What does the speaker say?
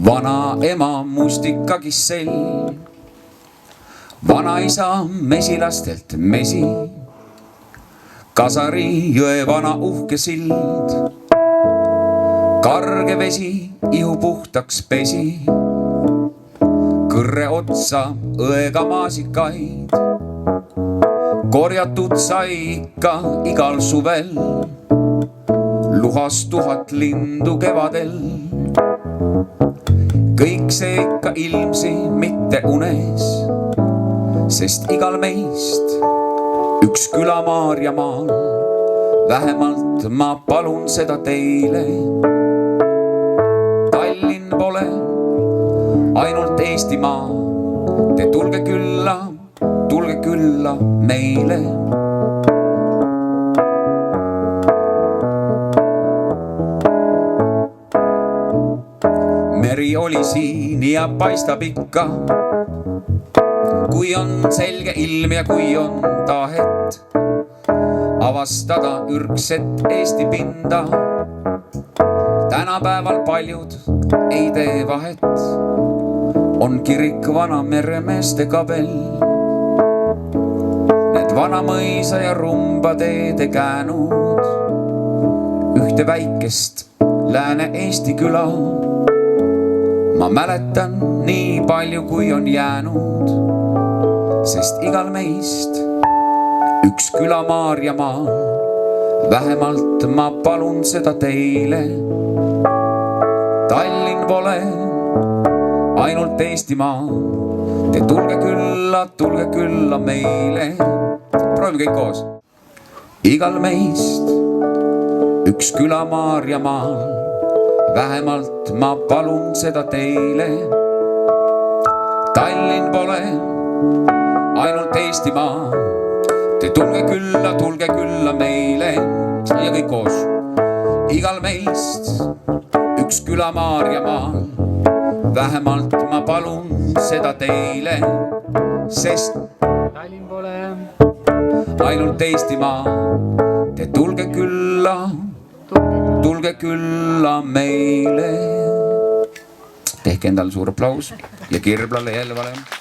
Vana ema mustikakissell, vanaisa mesilastelt mesi, Kasari jõe vana uhke sild, karge vesi ihu puhtaks pesi, kõrre otsa õega maasikaid, korjatud sai ikka igal suvel, luhas 1000 lindu kevadel. Kõik see ikka ilmsi mitte unes, sest igal meist üks küla Maarjamaal, vähemalt ma palun seda teile. Tallinn pole ainult Eestimaa, te tulge külla meile. Meri oli siin ja paistab ikka, kui on selge ilm ja kui on tahet avastada ürgset Eesti pinda. Tänapäeval paljud ei tee vahet, on kirik vana meremeeste kabel. Need vana mõisa ja rumba teede käänud, ühte väikest Lääne-Eesti küla. Ma mäletan nii palju, kui on jäänud, sest igal meist üks küla Maarjamaal, vähemalt ma palun seda teile. Tallinn pole ainult Eestimaa, te tulge külla meile. Proovime kõik koos. Igal meist üks küla Maarjamaal, vähemalt ma palun seda teile. Tallinn pole ainult Eestimaa, te tulge külla meile. Ja kõik koos. Igal meist üks küla Maarjamaal, vähemalt ma palun seda teile, sest Tallinn pole ainult Eestimaa, te tulge külla meile. Tehke endale suur aplaus ja Kirblale jälle valem.